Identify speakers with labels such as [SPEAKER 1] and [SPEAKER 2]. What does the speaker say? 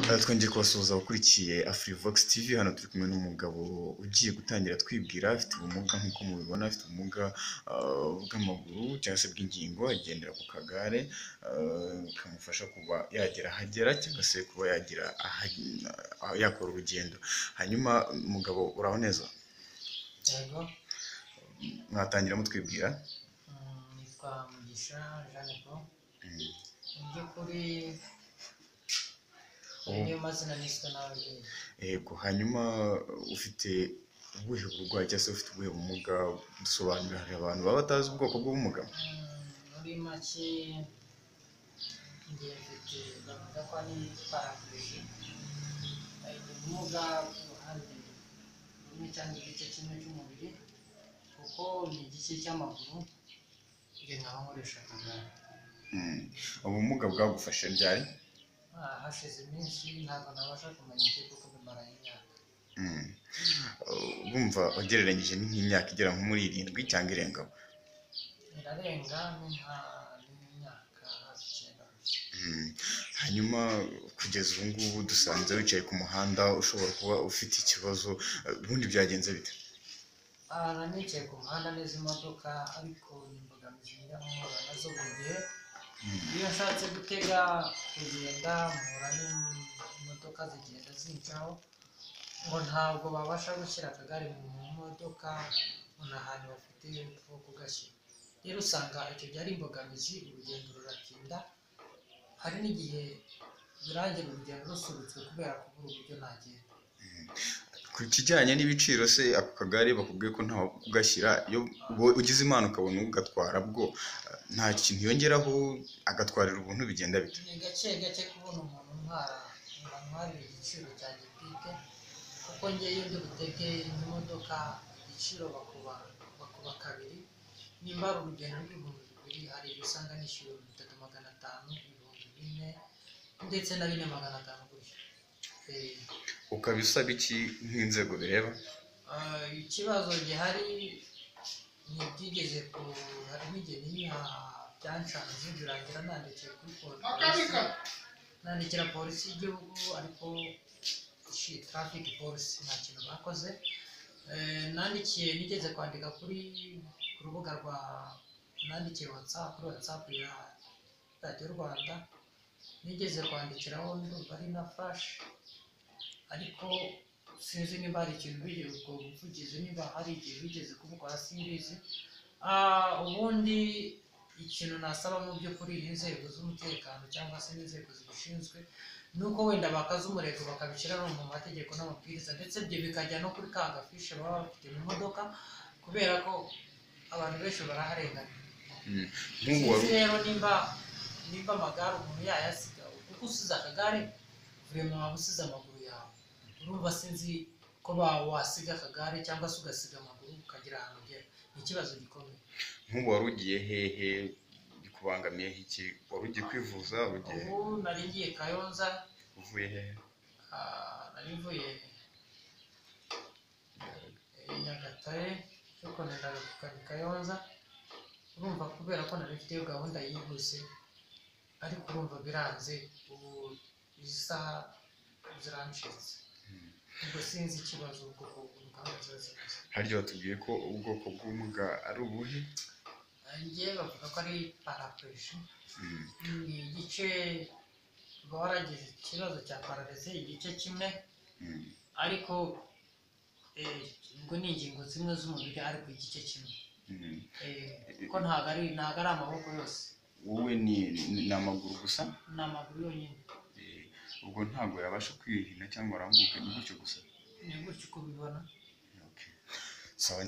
[SPEAKER 1] Twongeye kubasuhuza abakurikiye Afrivox TV. Hano turi kumwe n'umugabo ugiye gutangira twibwira. Afite ubumuga nk'uko mubibona, afite ubumuga bw'amaguru cyangwa se bw'ingingo, agendera ku kagare kamufasha kuba yagera ahagera cyangwa se kuba yagira yakora urugendo. Hanyuma umugabo uraho neza?
[SPEAKER 2] Yego.
[SPEAKER 1] Mwatangira mutwibwira?
[SPEAKER 2] Nitwa Mugisha Jeanne Paul. Mu by'ukuri niyo mazina niswe n'ababyeyi.
[SPEAKER 1] Yego. Hanyuma ufite ubuhe burwayi cyangwa se ufite ubuhe bumuga? Dusobanurira abantu baba batazi ubwoko bw'ubumuga.
[SPEAKER 2] Muri make njye mfite bavuga ko ari paraplegie, ubumuga bw'uruhande rumwe cyangwa igice kimwe cy'umubiri, kuko ni igice cy'amaguru njye nkaba nkoresha akagare.
[SPEAKER 1] Ubumuga bwagufashe ryari?
[SPEAKER 2] Hashize iminsi, ntabwo nabasha kumenya icyo kuko bimaranye imyaka.
[SPEAKER 1] Bumva wagereranyije nk'imyaka igera nko muri 7 cyangwa irengaho?
[SPEAKER 2] Irarenga n'imyaka hafi 9.
[SPEAKER 1] Hanyuma kugeza ubu ngubu dusanze wicaye ku muhanda, ushobora kuba ufite ikibazo. Ubundi byagenze bite?
[SPEAKER 2] Nicaye ku muhanda neza imodoka, ariko imbogamizi mpura nazo buri gihe. Iyo nshatse gutega kugenda mpura n'imodoka zigenda zincaho, ngo ntabwo babasha gushyira akagare mu modoka, ubona ahantu bafite ho kugashyira. Rero usanga icyo gihe ari imbogamizi, urugendo ruratinda, hari n'igihe birangira urugendo rusurutswe kubera kubura uburyo nagenda.
[SPEAKER 1] Ku kijyanye n'ibiciro se, ako kagare bakubwiye ko ntaho kugashyira, iyo ugize impano ukabona ugatwara bwo nta kintu yongeraho agatwarira ubuntu, bigenda bite?
[SPEAKER 2] Ni gake gake kubona umuntu ntwarira igiciro cya gipike, kuko ngewe iyo ndi butege imodoka igiciro bakuba kabiri. Nimba ari urugendo rw'ibihumbi 2, hari ibyo usanga nishyura 3,500, 4,000 ndetse na 4,500 gutyo.
[SPEAKER 1] Ukabisaba iki nk'inzego bireba?
[SPEAKER 2] Ikibazo gihari ni ibyigeze hari n'igihe byanshanze birangira nandikiye kuri polisi, nandikira polisi y'igihugu, ariko traffic police nta kintu bakoze. Nigeze kwandika ku rubuga nandikiye kuri WhatsApp ya Radio Rwanda, nigeze kwandikiraho ndumva ari na Flash, ariko sinzi niba hari ikintu bigeze ubwo buvugizi, niba hari igihe bigeze kubukora simbizi. Ubundi ikintu nasaba mu by'ukuri inzego z'umutekano cyangwa se n'inzego zibishinzwe, ni uko wenda bakaza umurego bakabishyira no mu mategeko n'amabwiriza, ndetse ibyo bikajya no kuri ka gafishe baba bafite mu modoka, kubera ko abantu benshi baraharengana. Sinzi rero nimba amagare umuntu yayasiga, kuko usize akagare vraiment waba usize amaguru yawe. Urumva sinzi ko wasiga akagare cyangwa se ugasiga amaguru ukagira ahantu ugera, ni ikibazo gikomeye.
[SPEAKER 1] Nk'ubu wari ugiye hehe? Bikubangamiye iki? Wari ugiye kwivuza?
[SPEAKER 2] Ubu nari ngiye Kayonza.
[SPEAKER 1] Uvuye hehe?
[SPEAKER 2] Nari mvuye Nyagatare, ariko nendaga kukajya Kayonza. Urumva kubera ko nari mfite gahunda yihuse, ariko urumva biranze, ubu izi saha zirancitse. Ubwo sinzi ikibazo ubwoko bw'ubumuga ziba.
[SPEAKER 1] Harya watubwiye ko ubwoko bw'ubumuga ari ubuhe?
[SPEAKER 2] Njye bavuga ko ari paraplegie. Ni igice uba waragize ikibazo cya paralise igice kimwe, ariko ubwo ni ingingo zimwe z'umubiri, ariko igice kimwe, kuko ntabwo ari amaboko yose.
[SPEAKER 1] Wowe ni amaguru gusa?
[SPEAKER 2] Ni amaguru yonyine.
[SPEAKER 1] Ubwo ntabwo yabasha kwihina cyangwa arambuka, ni gutyo gusa?
[SPEAKER 2] Ni gutyo uko ubibona.
[SPEAKER 1] Sawa.